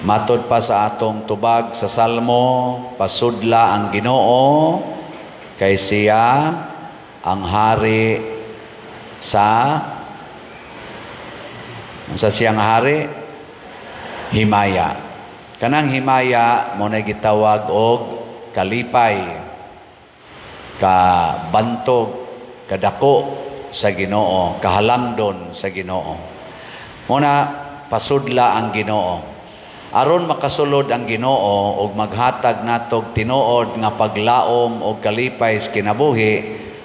Matod pa sa atong tubag sa Salmo, pasudla ang Ginoo kay siya ang hari sa siyang hari himaya. Kanang himaya mo na gitawag og kalipay, kabantog, kadako sa Ginoo, kahalangdon sa Ginoo. Muna pasudla ang Ginoo. Aron makasulod ang Ginoo og maghatag natog tinuod nga paglaom og kalipay sa kinabuhi,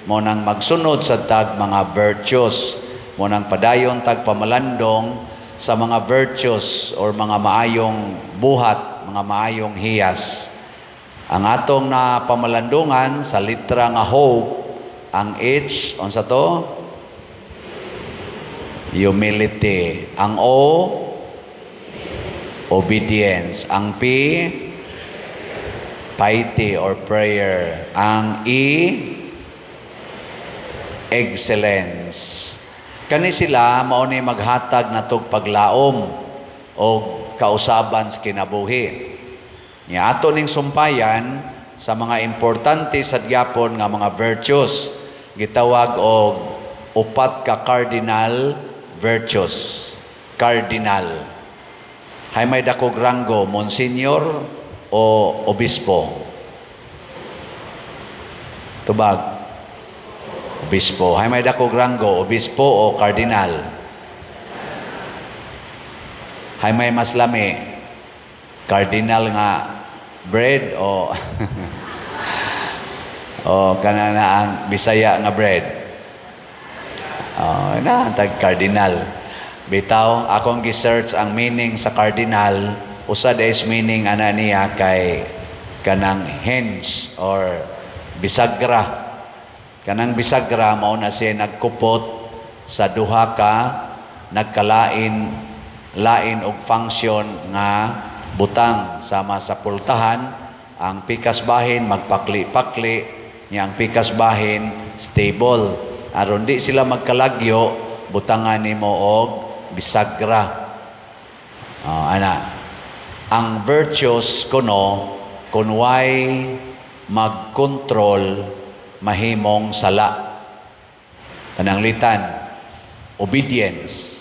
mo nang magsunod sa tag mga virtues, mo nang padayon tag pamalandong sa mga virtues or mga maayong buhat, mga maayong hiyas. Ang atong na pamalandungan sa litra nga hope, ang H, unsa to? Humility. Ang O, obedience. Ang P, piety or prayer. Ang E, excellence. Kani sila mao ni maghatag natog paglaom o kausaban sa kinabuhi. Nya ato ning sumpayan sa mga importante sa gyapon nga mga virtues, gitawag og upat ka cardinal virtues. Cardinal. Hay may dakog ranggo, Monsignor o Obispo? Tubag. Obispo. Hay may dakog ranggo, Obispo o Cardinal? Hay may mas lami, Cardinal nga bread o o kanana ang Bisaya nga bread? Tag Cardinal. Bitaw, akong gi-search ang meaning sa cardinal, usad is meaning ana niya kay kanang hinge or bisagra. Kanang bisagra mao na siya nagkupot sa duha ka nagkalain og function nga butang sama sa pultahan. Ang pikas bahin magpakli-pakli, niya ang pikas bahin stable. Aron di sila magkalagyo, butangan nimo og bisagra. Ang virtues kuno kunway mag-control mahimong sala. Pananglitan, obedience.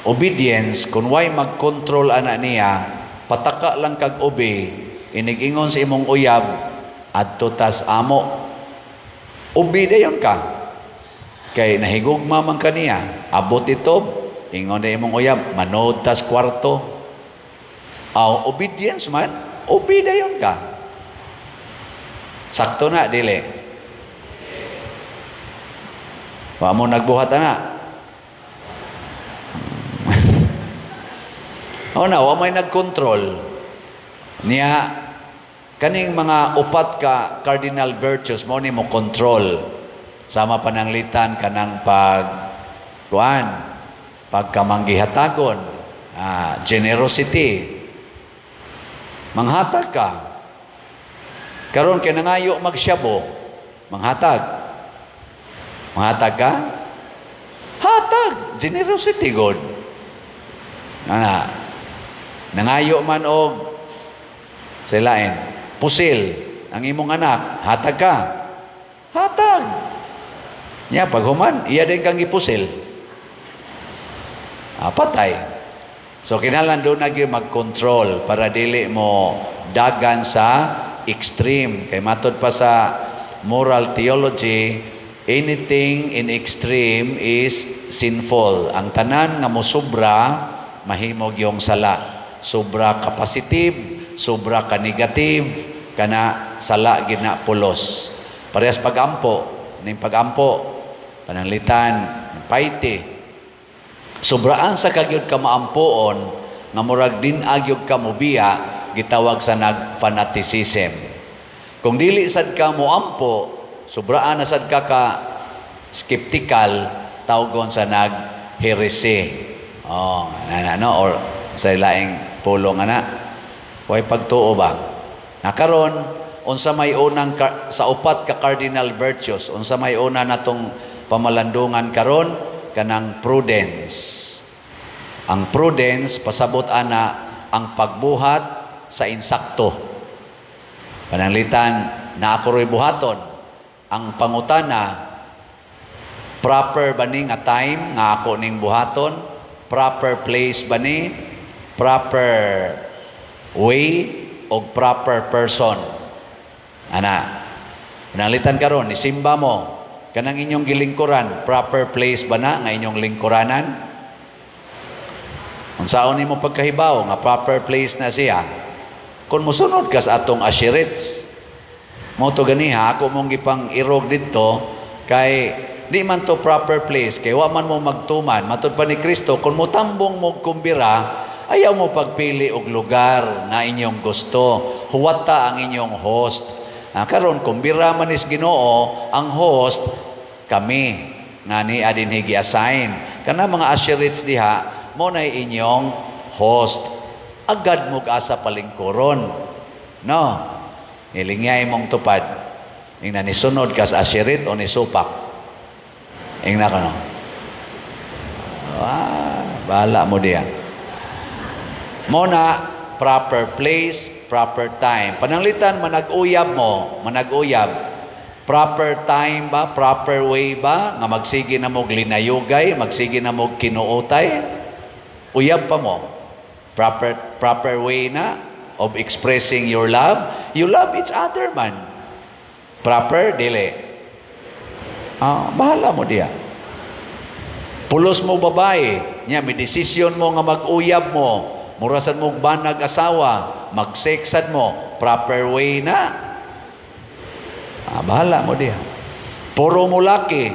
Obedience kunway mag-control ana niya, pataka lang kag obe, inig-ingon sa imong uyab adto tas amo. Obe dayon ka. Kay nahigugma man kaniya, abot ito, ingon na imong uyab, manood tas kwarto. Obedience man, obe dayon ka. Sakto na, dili. Wa mo nagbuhat na. Wa may nagkontrol. Niya, kaning mga upat ka cardinal virtues, mo ni mo control. Sama pananglitan kanang pagkamanggihatagon, generosity. Manghatag ka. Karon kay nangayo magsyabo, manghatag. Manghatag ka? Hatag, generosity god. Nangayo man og silain, pusil ang imong anak, hatag ka. Hatag. Nya paghuman, iya din kang ipusil. Patay. So kinahanglan doon na mag-control para dili mo dagan sa extreme. Kay matod pa sa moral theology, anything in extreme is sinful. Ang tanan nga mosobra, mahimog yung sala. Sobra ka positive, sobra ka negative, kana sala gina pulos. Parehas pagampo, ning pagampo, pananglitan, piety. Sobraan sa kagyud ka maampoon, nga murag din agyog ka mobiya, gitawag sa nag-fanaticism. Kung dili sad ka moampo, sobraan na sad ka skeptical, tawgon sa nag-heresy. Or sa laing pulong Huwag pagtuo ba? Nakaron, unsa may unang sa upat ka cardinal virtues, unsa may una natong pamalandungan karon, kanang prudence. Ang prudence pasabot ana ang pagbuhat sa insakto. Pananglitan na ako ro'y buhaton. Ang pangutana, proper ba ni nga time nga ako ning buhaton? Proper place ba ni? Proper way o proper person? Ana, pananglitan karon, isimba mo, kanang inyong gilingkuran, proper place ba na nga inyong lingkuranan? Kung saan mo pagkahibaw nga proper place na siya, kung musunod ka sa atong ashirits, mo to ganiha, ako mong gipang irog dito, kay di man to proper place, kay wa man mo magtuman, matud pa ni Kristo, kung mutambong mo kumbira, ayaw mo pagpili og lugar nga inyong gusto, huwata ang inyong host. Karon kumbira man is Ginoo, ang host, kami, nga ni adin higi-assign. Kana mga ashirits diha, mo na inyong host. Agad mo asa palingkuron. No? Nilingay mong tupad. Ingna ni sunod ka sa ashirit o ni supak. Ingna ka no? Bahala mo diya. Mo na, proper place, proper time. Pananglitan, manag-uyab mo, manag-uyab. Proper time ba, proper way ba, nga magsige na mo linayugay, magsige na mo kinuutay, uyab pa mo. Proper way na of expressing your love. You love each other man. Proper, dili. Bahala mo diya. Pulos mo babae, niya, may desisyon mo nga mag-uyab mo, murasan mo banag asawa, magseksad mo, proper way na. Bahala mo diya. Puro mo laki,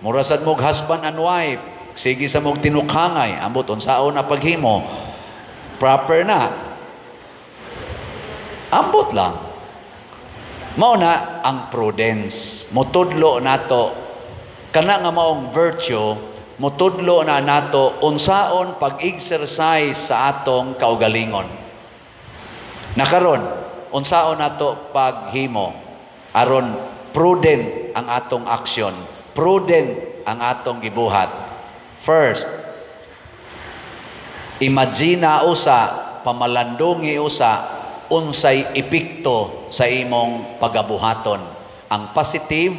murasan mo husband and wife, sige sa mong tinukhangay, ambot unsaon na paghimo, proper na. Ambot lang. Mauna ang prudence. Mutudlo nato, kana nga maong virtue, mutudlo na nato unsaon pag-exercise sa atong kaugalingon. Nakaron, unsaon nato paghimo aron prudent ang atong aksyon, prudent ang atong gibuhat. First, imagina usa, pamalandungi usa, unsay epekto sa imong pagabuhaton, ang positive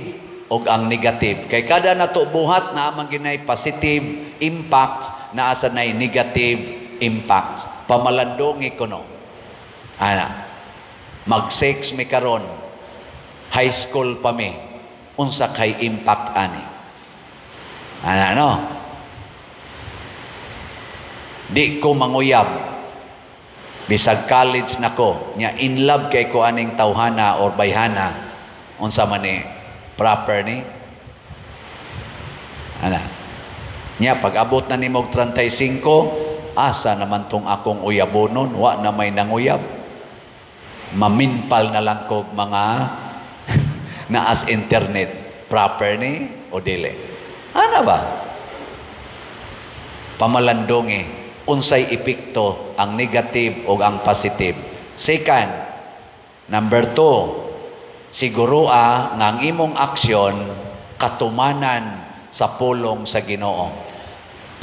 o ang negative. Kay kada nato buhat na amang ginay positive impact, na asa nay negative impact. Pamalandungi kuno. Mag-sex mi karon, high school pa mi, unsa kay impact ani. No? Di ko manguyab, bisag college na ko, nya in love kay ko aning tawhana or bayhana, unsa man ni proper ni. Nya pag abot na ni mog 35, asa naman tong akong uyabonon, wa na may nanguyab. Maminpal na lang kog mga na as internet, proper ni o dili. Ba? Pamalandungi, unsay epekto ang negative o ang positive. Second, number 2, sigurua nga ang imong aksyon katumanan sa pulong sa Ginoo.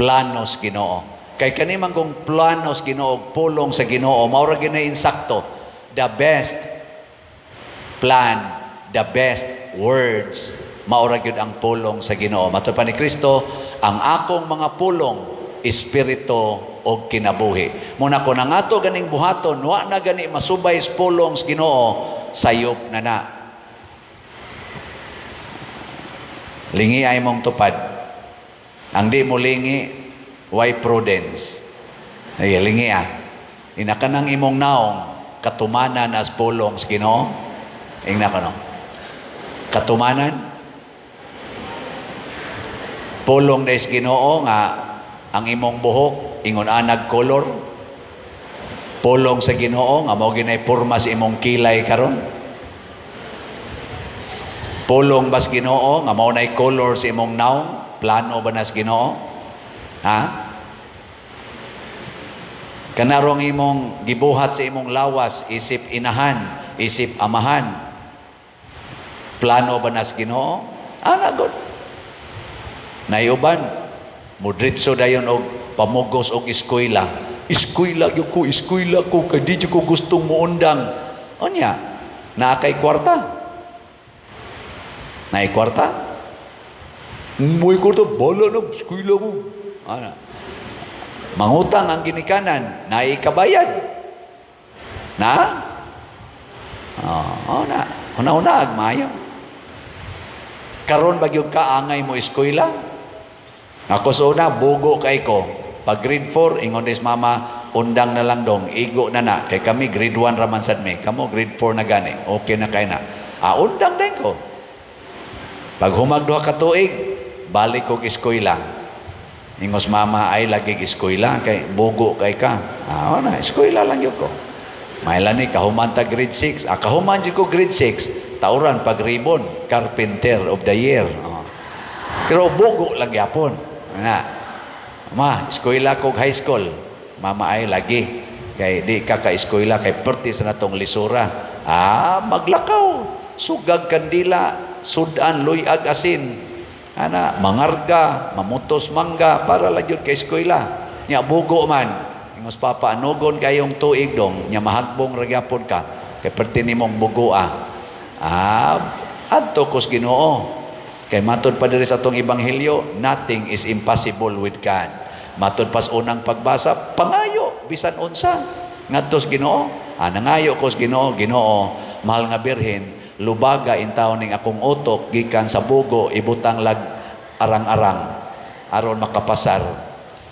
Planos Ginoo. Kay kanimang kung planos Ginoo, pulong sa Ginoo, maura ginay insakto. The best plan, the best words, maura gyud ang pulong sa Ginoo. Matod pa ni Kristo, ang akong mga pulong espiritu o kinabuhi. Muna ko na to ganing buhaton, wa na gani masubay sa pulong sa Ginoo, sayop na. Lingi ay mong tupad. Ang di mo lingi, why prudence? Ay, lingi Inakanang imong naong, katumanan as pulong sa Ginoo. Ingna ko no. Katumanan. Pulong na sa Ginoo nga ang imong buhok ingon anag color. Pulong sa Ginoo nga mao ginay porma sa imong kilay karon. Pulong bas Ginoo nga mao nay color sa imong naong, plano ba nas Ginoo? Kanarong imong gibuhat sa imong lawas, isip inahan, isip amahan. Plano ba nas Ginoo? God. Nayuban, mudritso dayon og pamugos og eskwela. Eskwela ko, kay di ko gustong muundang. O niya, naakay kwarta. Naay kwarta? May kwarta, bala na, eskwela ko. Ano? Mangutang ang ginikanan, naay kabayad. Na? Na. Una-una, agmayo. Karon bagyog ka, angay mo eskwela. Ako sa una, bugo kay ko. Pag grade 4, ingon is mama, undang na lang dong, igo na. Kay kami, grade 1 raman sad me. Kamo, grade 4 na gani. Okay na kay na. Undang din ko. Pag humagduha ka tuig, balik ko eskwela. Ingos mama ay lagi eskwela. Kay bugo kay ka. Na, eskwela lang yun ko. Mailan ni, kahuman ta grade 6. Kahuman ko grade 6. Tauran pag ribbon, Carpenter of the Year. Pero bugo lang yapon. Na, ma, eskwela kog high school. Mama ay lagi. Kay di ka ka-eskwela, kay perti sa natong lisura. Maglakaw. Sugag kandila, sudan, luyag asin. Mangarga, mamutos mangga, para lang yun ka-eskwela. Nya bugo man. Ingos papa, anugon kayong tuig dong, nya mahagbong ragyapon ka. Kay perti ni mong bugoa. Adto kos Ginoo. Kay matod pa diri sa atong ebanghelyo, nothing is impossible with God. Matod pas unang pagbasa, pangayo bisan unsa ngadto sa Ginoo. Nangayo kos Ginoo, Ginoo, mahal nga birhen, lubaga intaw ning akong utok gikan sa bugo, ibutang lag arang-arang aron makapasar.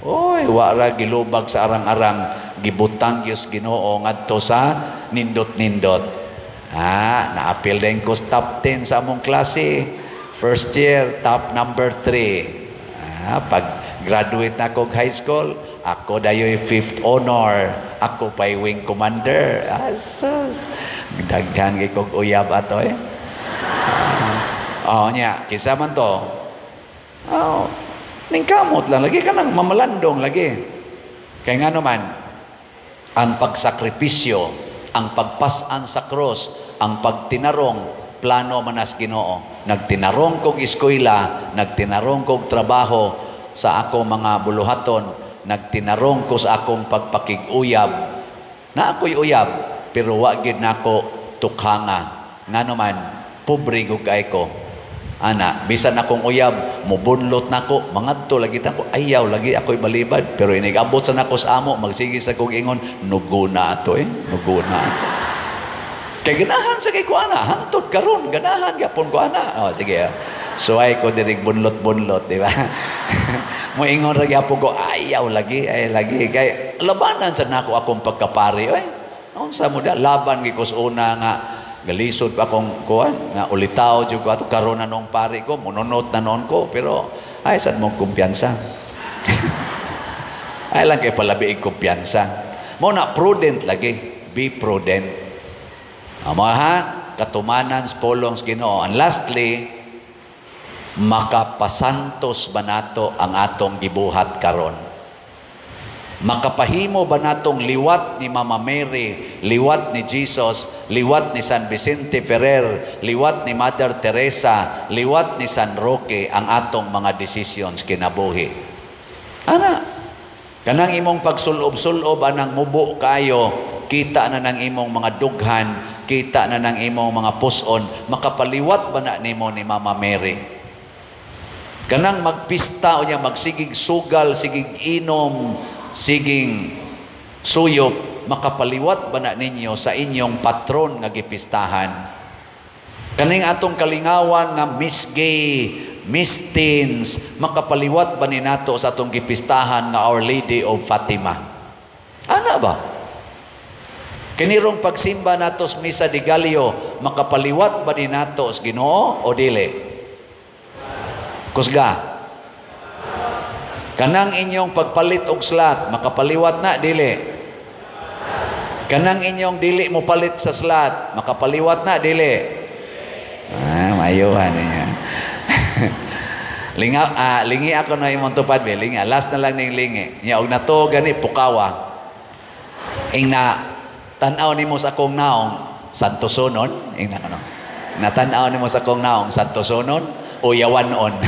Oy, wara gilubag sa arang-arang, gibutang gyud Ginoo ngadto sa nindot-nindot. Na-appeal din ko sa top 10 sa among klase. First year, top number 3. Pag graduate na ako high school, ako dayo'y 5th honor. Ako pa'y wing commander. Asos. Daghan kong uyab ato eh. Niya, kisa man to. Ningkamot lang. Lagi ka nang mamalandong lagi. Kaya nga naman, ang pagsakripisyo, ang pagpasan sa cross, ang pagtinarong, plano manas Ginoo. Nagtinarong kong eskwela, nagtinarong kong trabaho sa akong mga buluhaton, nagtinarong ko sa akong pagpakig-uyab. Na ako'y uyab, pero wagid na ako tukhanga. Nga naman, pobre ko kay ko. Bisan akong uyab, mubunlot na ko, mangadto lagi ako, ayaw lagi ako'y balibad. Pero inigabot sa nako sa amo, magsige sa kong ingon, nuguna ato nuguna ato. Kay ganahan sa kay ko hangtod karon ganahan gyapon ko sige. Suway ko dirig bunlot-bunlot, di ba? Mo ingon ra gyapon ko ayaw lagi, kay labanan sa nako akong pagkapari. Unsa mo da laban gi ko sa una nga galisod pa akong kuan nga ulitaw jud ko ato karon na nung pari ko, mununot na noon ko, pero ay sad mo kumpiyansa. Ay lang kay palabi kumpiyansa. Mo na prudent lagi, be prudent. Katumanan sa pulong sa Ginoo. And lastly, makapasantos ba nato ang atong gibuhat karon? Makapahimo ba natong liwat ni Mama Mary, liwat ni Jesus, liwat ni San Vicente Ferrer, liwat ni Mother Teresa, liwat ni San Roque ang atong mga decisions kinabuhi? Kanang imong pagsulob-sulob anang mubo kayo, kita na ng imong mga dughan, kita na ng imong mga puson, makapaliwat ba na nimo ni Mama Mary? Kanang magpista o niya, magsigig sugal, sigig inom, siging suyop, makapaliwat ba na ninyo sa inyong patron nga gipistahan? Kaning atong kalingawan nga Miss Gay, Miss Teens, makapaliwat ba ni nato sa atong gipistahan nga Our Lady of Fatima? Ba? Kanirong pagsimba nato sa Misa de Gallo, makapaliwat ba ni nato sa Ginoo o dili? Kusga. Kanang inyong pagpalit og slat, makapaliwat na dili? Kanang inyong dili mo palit sa slat, makapaliwat na dili? Mayuhan niya. Lingi ako na imong tupad be, lingi. Last na lang ning lingi. Nya og nato gani pukawa. Tanaw nimo sa akong naong santosonon, natanaw nimo sa akong naong santosonon o yawanon.